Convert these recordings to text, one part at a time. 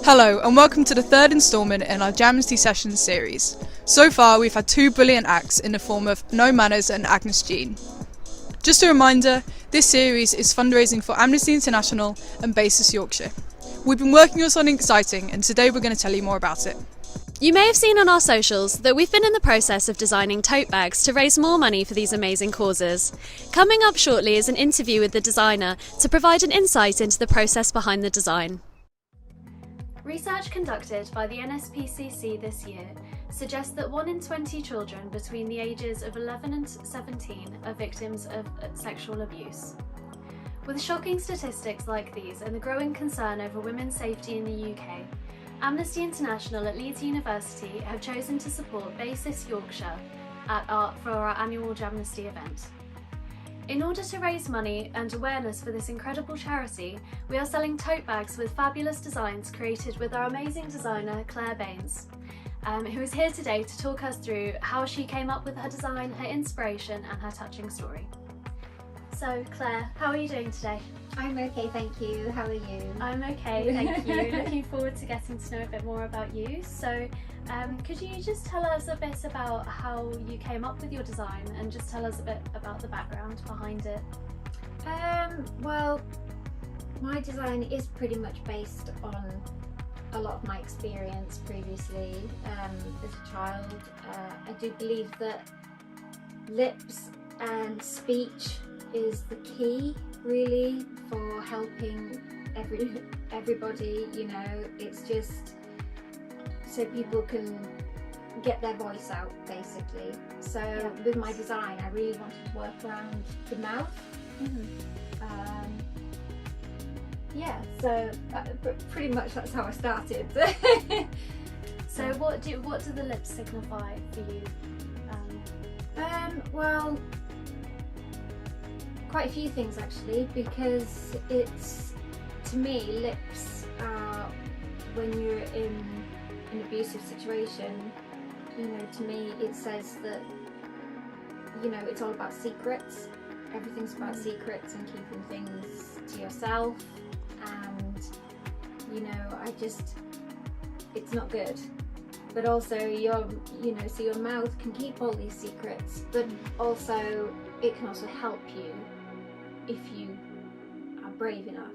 Hello and welcome to the third instalment in our Jamnesty Sessions series. So far we've had two brilliant acts in the form of No Manners and Agnes Jean. Just a reminder, this series is fundraising for Amnesty International and Basis Yorkshire. We've been working on something exciting and today we're going to tell you more about it. You may have seen on our socials that we've been in the process of designing tote bags to raise more money for these amazing causes. Coming up shortly is an interview with the designer to provide an insight into the process behind the design. Research conducted by the NSPCC this year suggests that 1 in 20 children between the ages of 11 and 17 are victims of sexual abuse. With shocking statistics like these and the growing concern over women's safety in the UK, Amnesty International at Leeds University have chosen to support Basis Yorkshire for our annual Jamnesty event. In order to raise money and awareness for this incredible charity, we are selling tote bags with fabulous designs created with our amazing designer Claire Baines, who is here today to talk us through how she came up with her design, her inspiration and her touching story. So Claire, how are you doing today? I'm okay, thank you. How are you? I'm okay, thank you. Looking forward to getting to know a bit more about you. So could you just tell us a bit about how you came up with your design and just tell us a bit about the background behind it? Well, my design is pretty much based on a lot of my experience previously as a child. I do believe that lips and speech is the key really for helping everybody, you know. It's just so people can get their voice out basically. So yeah. With my design I really wanted to work around the mouth. Yeah, so pretty much that's how I started. So what do the lips signify for you? Well, quite a few things actually, because it's, to me, lips are when you're in an abusive situation, you know, to me it says that, you know, it's all about secrets. Everything's about secrets and keeping things to yourself, and you know, it's not good. But also so your mouth can keep all these secrets, but also it can also help you if you are brave enough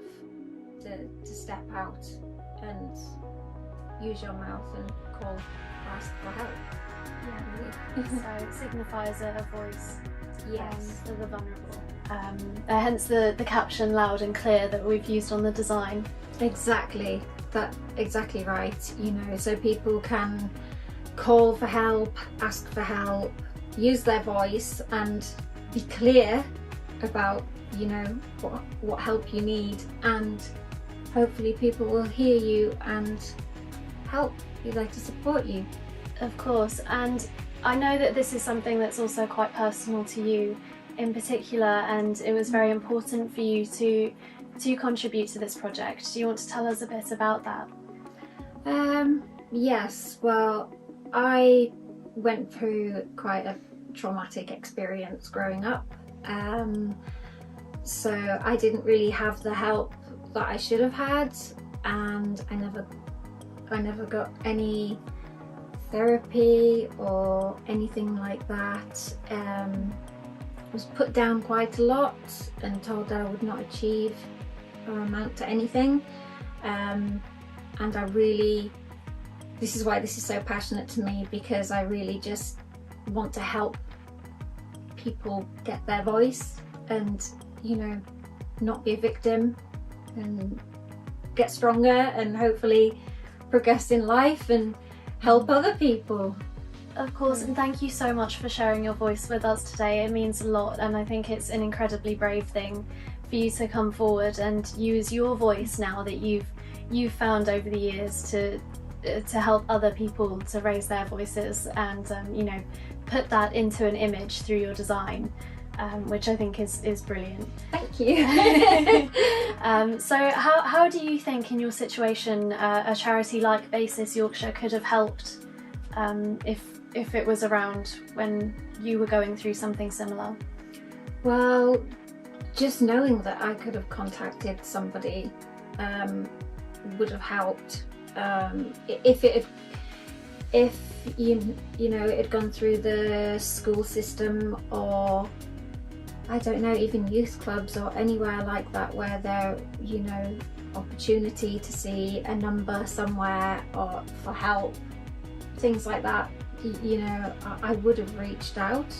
to step out and use your mouth and ask for help. Yeah, really. So it signifies a voice. Yes. For the vulnerable. Hence the caption loud and clear that we've used on the design. Exactly. Exactly right. You know, so people can call for help, ask for help, use their voice and be clear about, you know, what help you need, and hopefully people will hear you and help you, like to support you. Of course, and I know that this is something that's also quite personal to you in particular, and it was very important for you to contribute to this project. Do you want to tell us a bit about that? Yes, well, I went through quite a traumatic experience growing up. So I didn't really have the help that I should have had, and I never got any therapy or anything like that. I was put down quite a lot and told that I would not achieve or amount to anything, and this is why this is so passionate to me, because I really just want to help people get their voice and, you know, not be a victim and get stronger and hopefully progress in life and help other people. Of course, and thank you so much for sharing your voice with us today. It means a lot, and I think it's an incredibly brave thing for you to come forward and use your voice now that you've found over the years to help other people to raise their voices and you know, put that into an image through your design, which I think is brilliant. Thank you. So how do you think in your situation a charity like Basis Yorkshire could have helped if it was around when you were going through something similar? Well, just knowing that I could have contacted somebody would have helped. If you know, it had gone through the school system, or I don't know, even youth clubs or anywhere like that, where there, you know, opportunity to see a number somewhere or for help, things like that, you know, I would have reached out.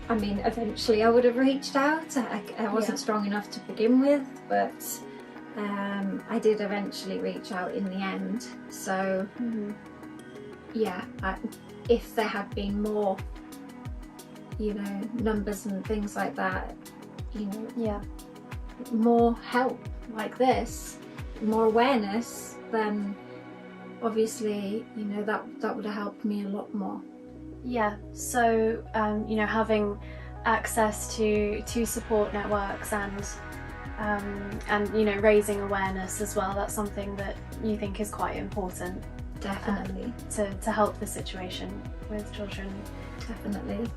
I mean, eventually I would have reached out. I wasn't strong enough to begin with, but I did eventually reach out in the end. So yeah, if there had been more, you know, numbers and things like that, you know, more help like this, more awareness, then obviously, you know, that would have helped me a lot more. Yeah, so you know, having access to support networks and you know, raising awareness as well, that's something that you think is quite important. Definitely. To help the situation with children. Definitely.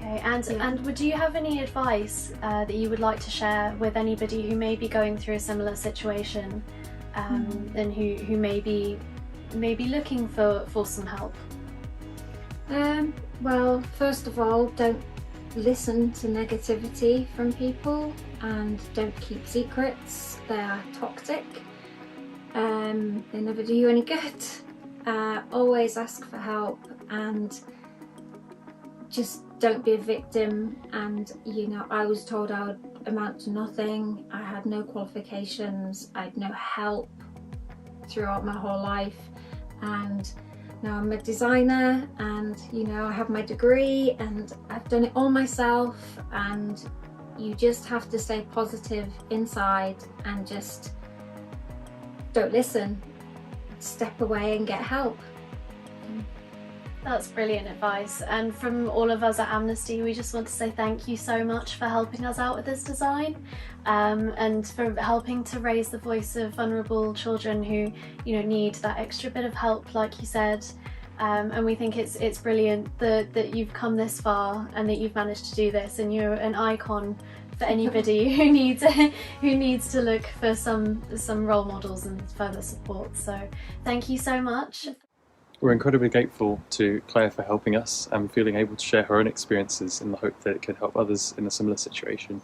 Okay, and would you have any advice that you would like to share with anybody who may be going through a similar situation and who may be looking for some help? Well, first of all, don't listen to negativity from people, and don't keep secrets. They are toxic. They never do you any good. Always ask for help, and just don't be a victim. And you know, I was told I would amount to nothing. I had no qualifications, I had no help throughout my whole life, and now I'm a designer, and you know, I have my degree and I've done it all myself. And you just have to stay positive inside and just don't listen. Step away and get help. That's brilliant advice, and from all of us at Amnesty, we just want to say thank you so much for helping us out with this design, and for helping to raise the voice of vulnerable children who, you know, need that extra bit of help, like you said. And we think it's brilliant that you've come this far and that you've managed to do this, and you're an icon for anybody who needs to look for some role models and further support. So thank you so much. We're incredibly grateful to Claire for helping us and feeling able to share her own experiences in the hope that it could help others in a similar situation.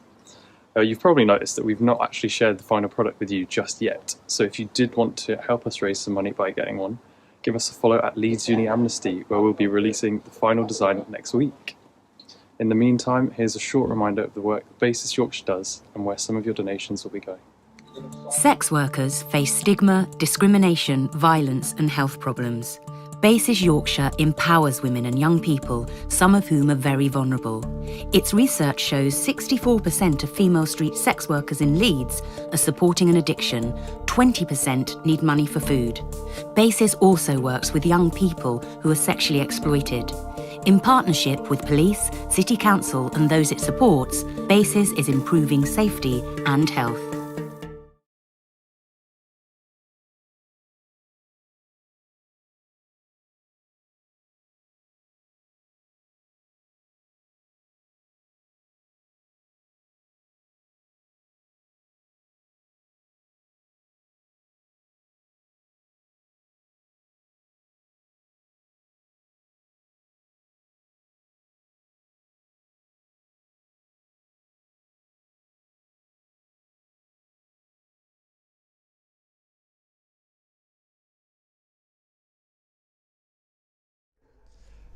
You've probably noticed that we've not actually shared the final product with you just yet, so if you did want to help us raise some money by getting one, give us a follow at Leeds Uni Amnesty, where we'll be releasing the final design next week. In the meantime, here's a short reminder of the work that Basis Yorkshire does and where some of your donations will be going. Sex workers face stigma, discrimination, violence and health problems. Basis Yorkshire empowers women and young people, some of whom are very vulnerable. Its research shows 64% of female street sex workers in Leeds are supporting an addiction, 20% need money for food. Basis also works with young people who are sexually exploited. In partnership with police, city council and those it supports, Basis is improving safety and health.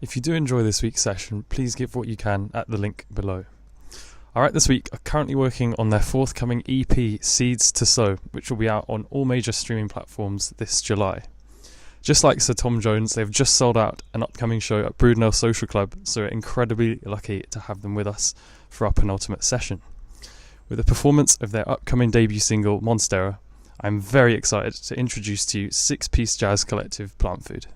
If you do enjoy this week's session, please give what you can at the link below. Alright, this week are currently working on their forthcoming EP, Seeds to Sow, which will be out on all major streaming platforms this July. Just like Sir Tom Jones, they've just sold out an upcoming show at Brudenell Social Club, so we're incredibly lucky to have them with us for our penultimate session. With a performance of their upcoming debut single, Monstera, I'm very excited to introduce to you six-piece jazz collective Plantfood.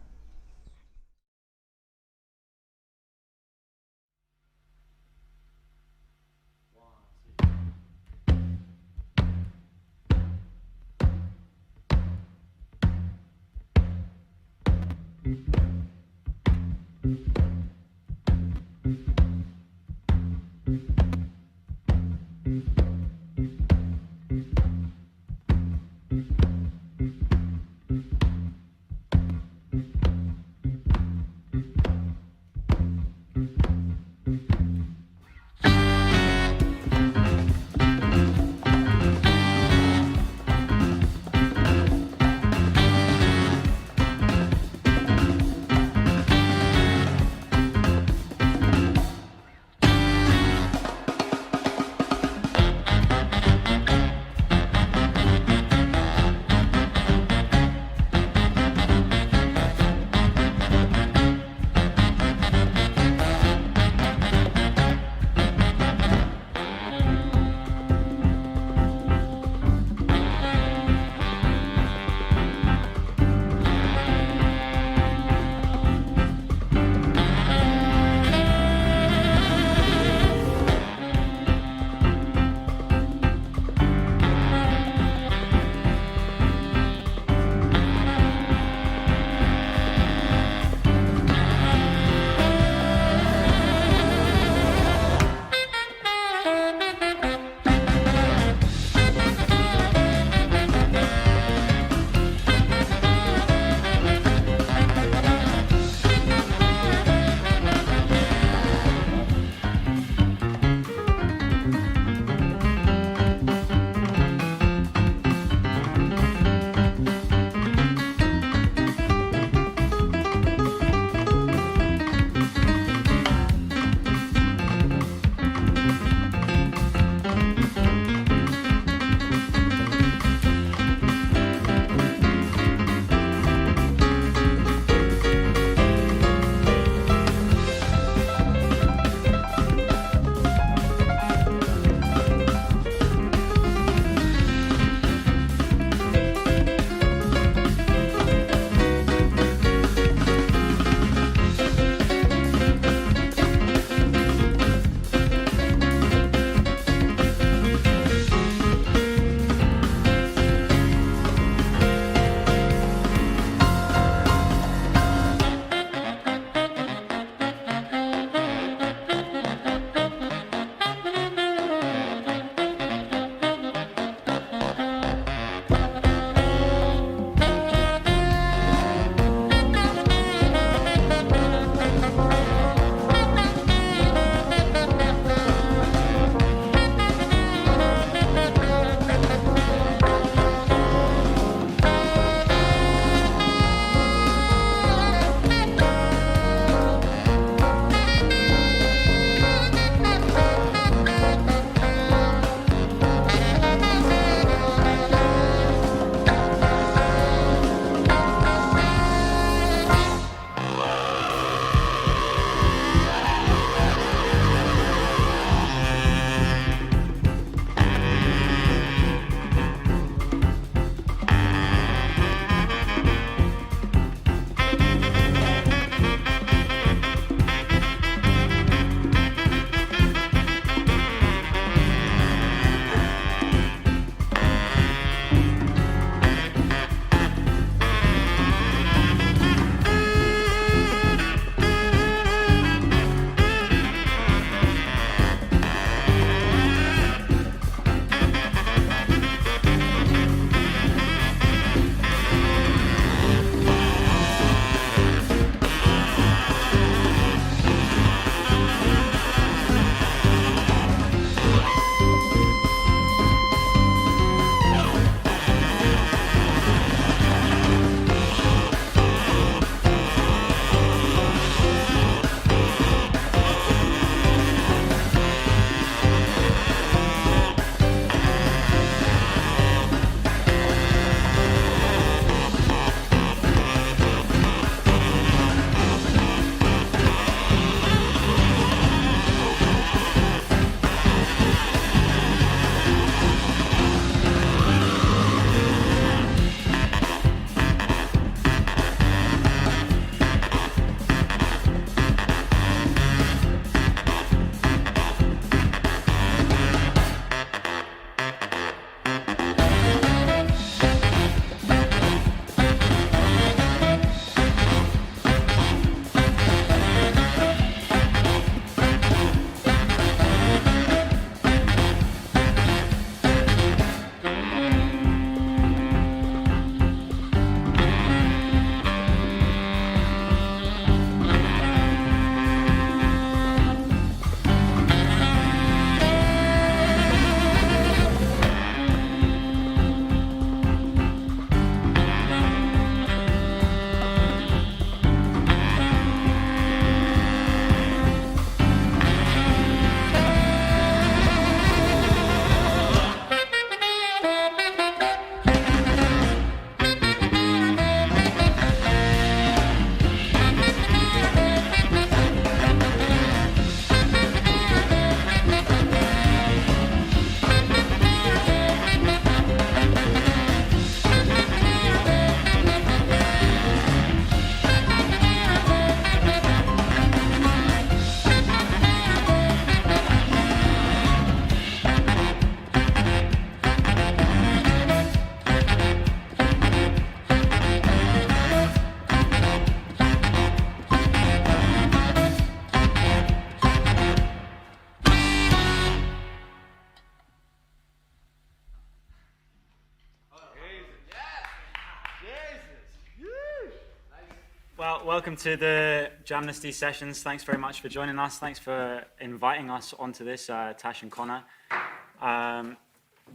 welcome to the Jamnesty sessions. Thanks very much for joining us. Thanks for inviting us onto this, Tash and Connor.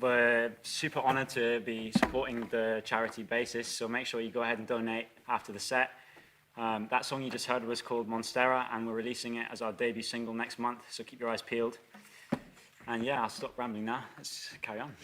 We're super honoured to be supporting the charity Basis, so make sure you go ahead and donate after the set. That song you just heard was called Monstera, and we're releasing it as our debut single next month, so keep your eyes peeled. And yeah, I'll stop rambling now. Let's carry on.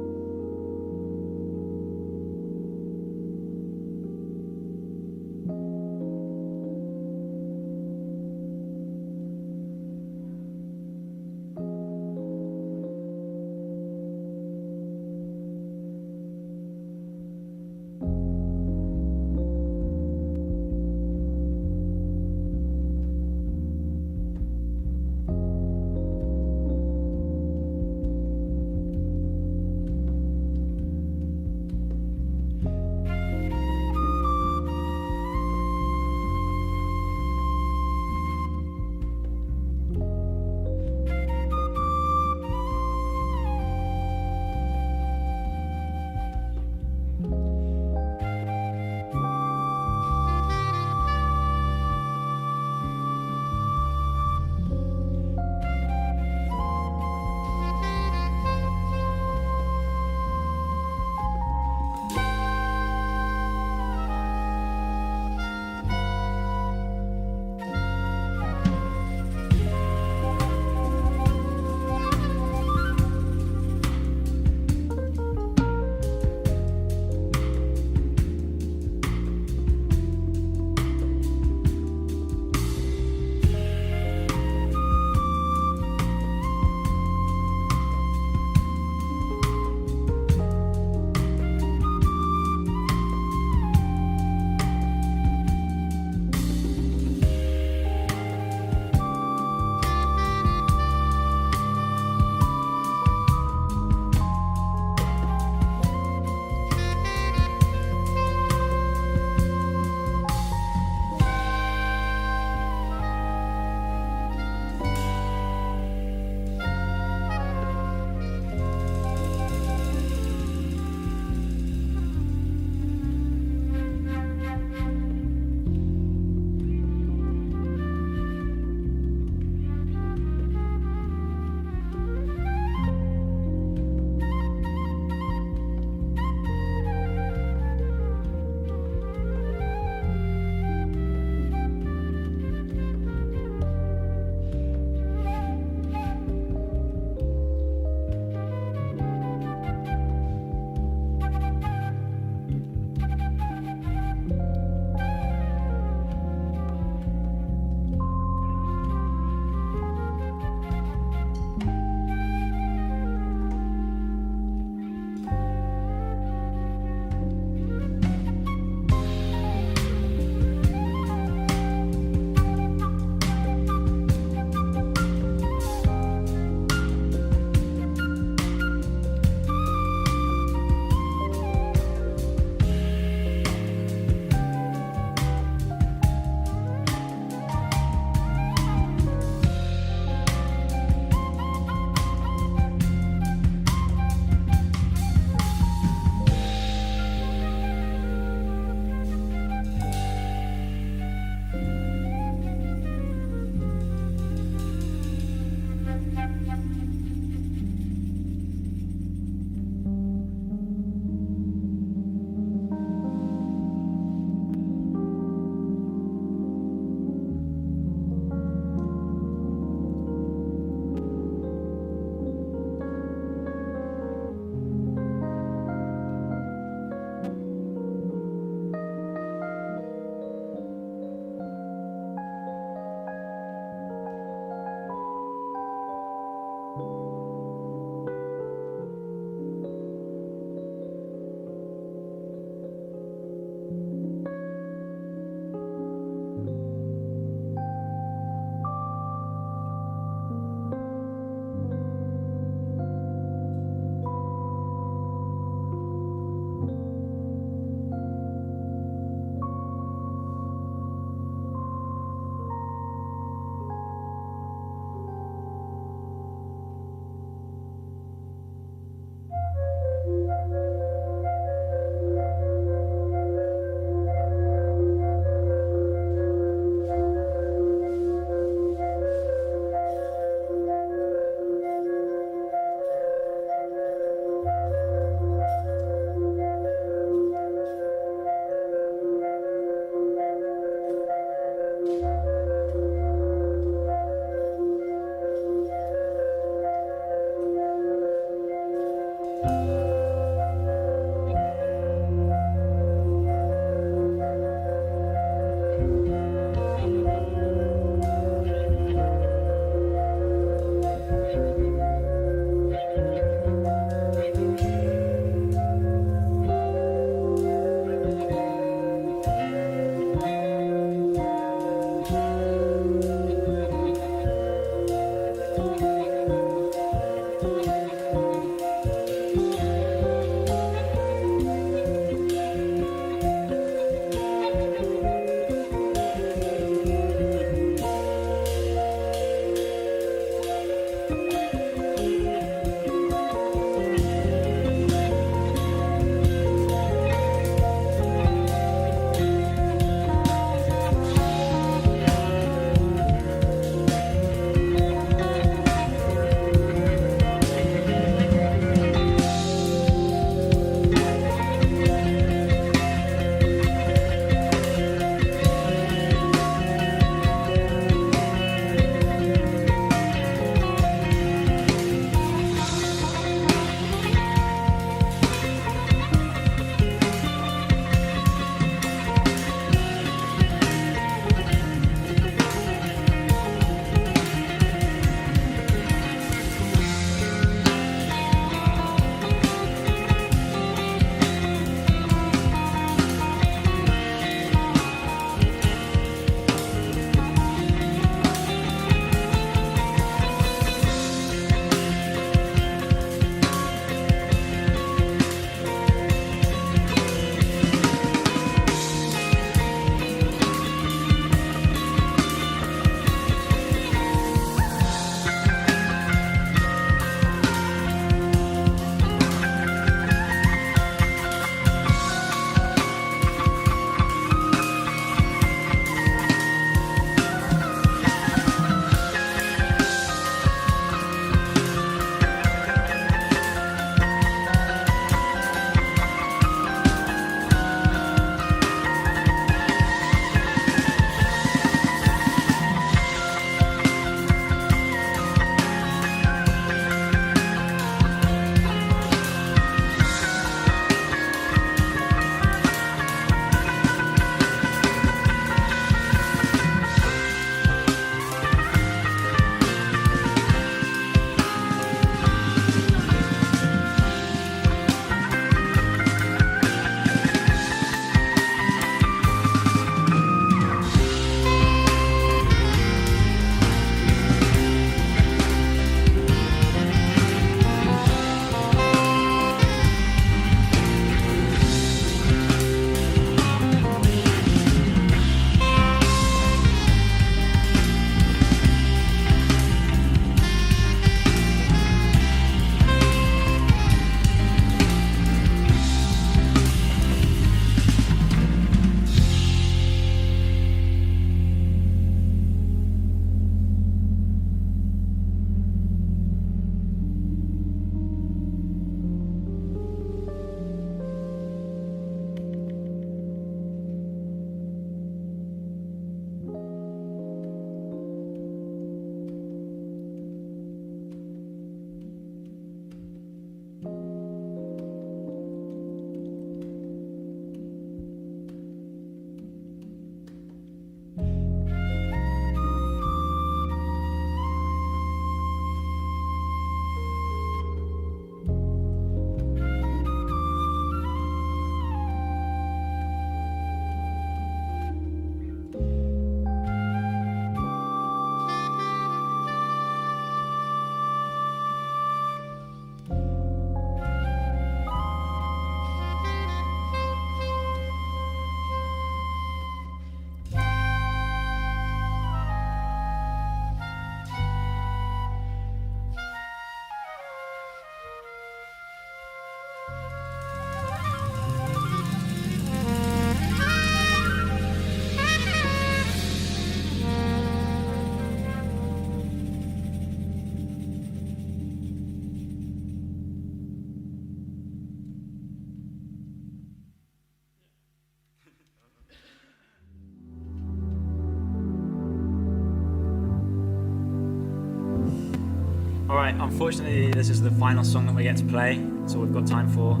Alright, unfortunately this is the final song that we get to play. That's all we've got time for.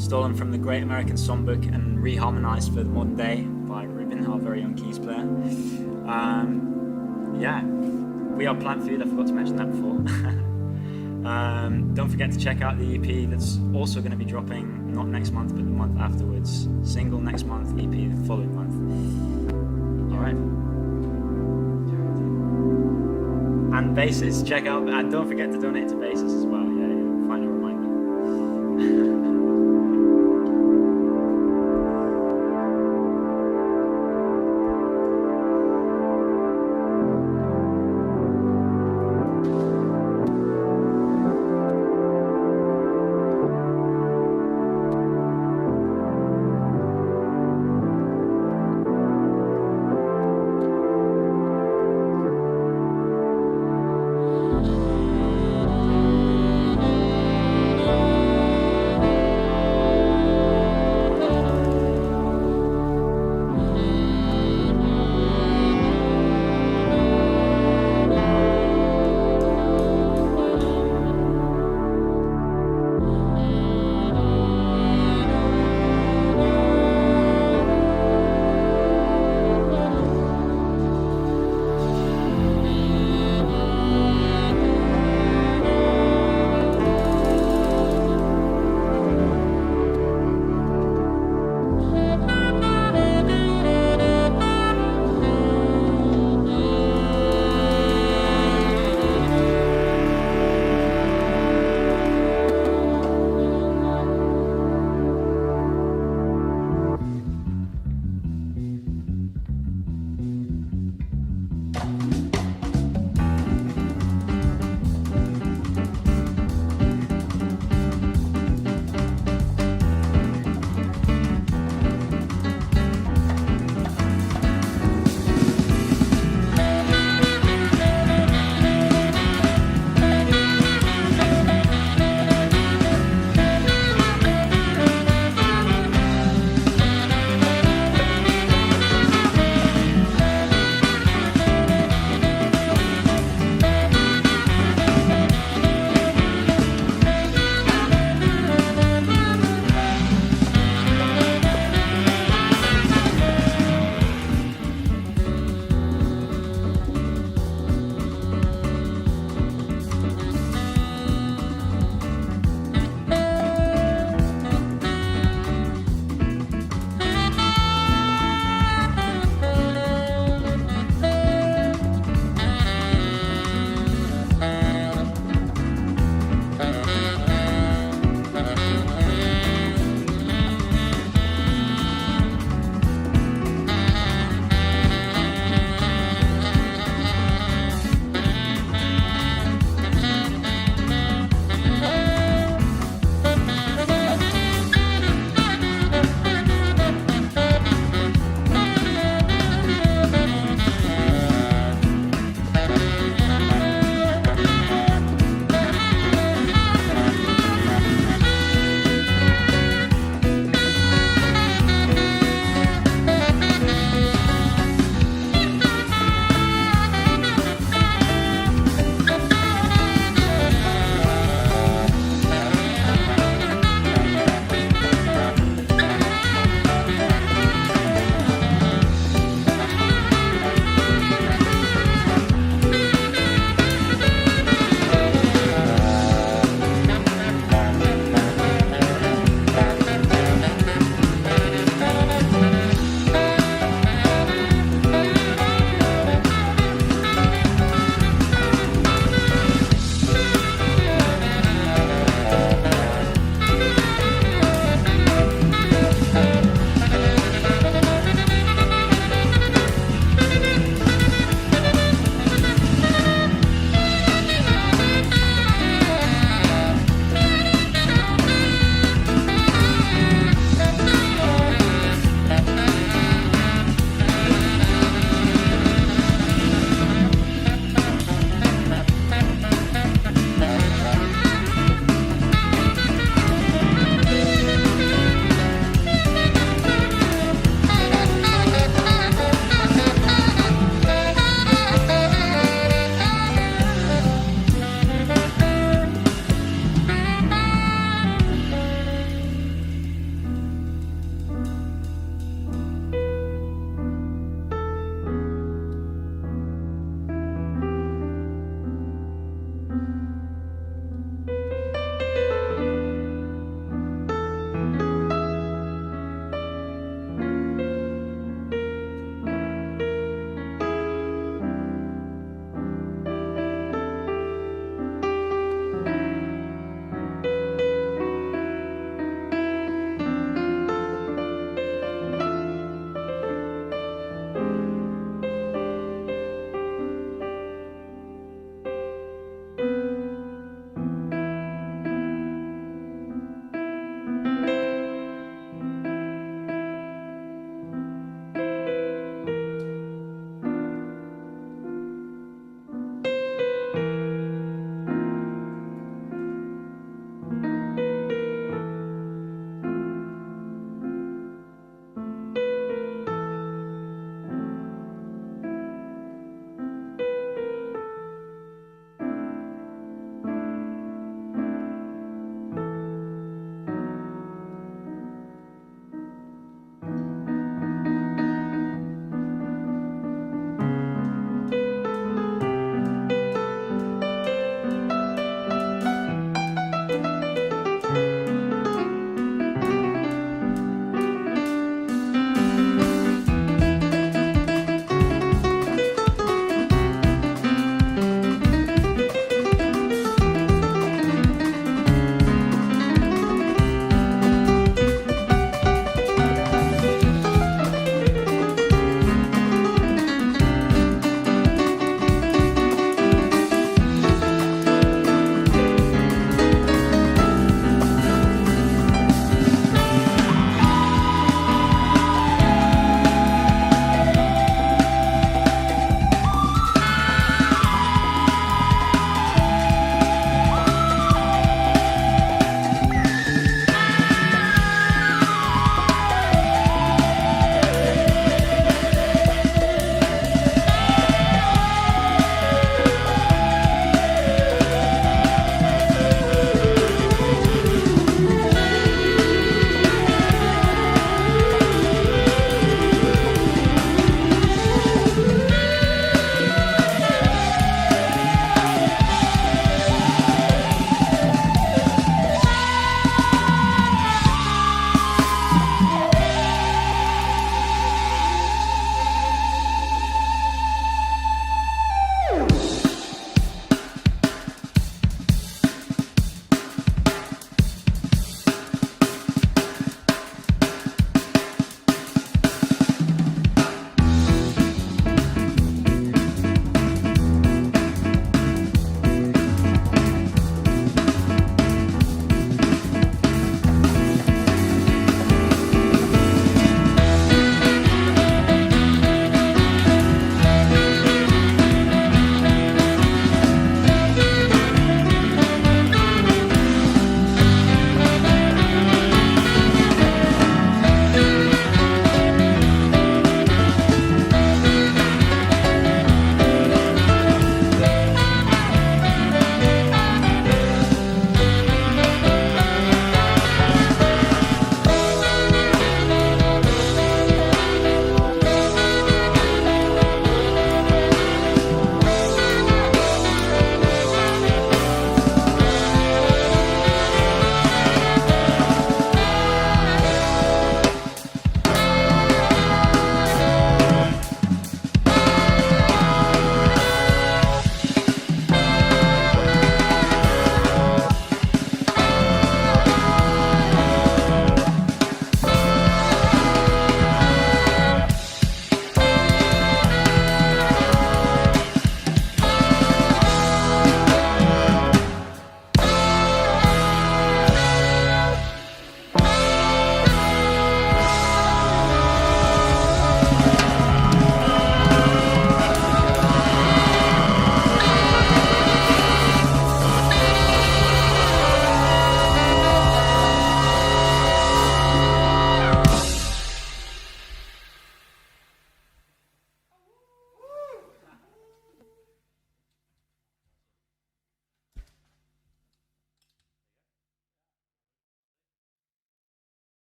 Stolen from the Great American Songbook and reharmonised for the modern day by Ruben, our very own keys player. Yeah, we are Plantfood, I forgot to mention that before. Don't forget to check out the EP that's also going to be dropping, not next month, but the month afterwards. Single next month, EP the following month. Alright. And Basis, check out, and don't forget to donate to Basis as well. Yeah, final reminder.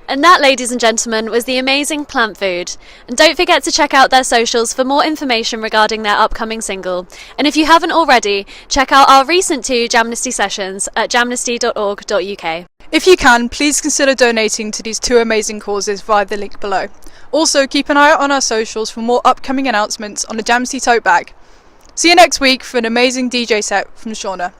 And that, ladies and gentlemen, was the amazing Plantfood. And don't forget to check out their socials for more information regarding their upcoming single. And if you haven't already, check out our recent 2 Jamnesty sessions at jamnesty.org.uk. If you can, please consider donating to these 2 amazing causes via the link below. Also, keep an eye out on our socials for more upcoming announcements on the Jamnesty tote bag. See you next week for an amazing DJ set from Shauna.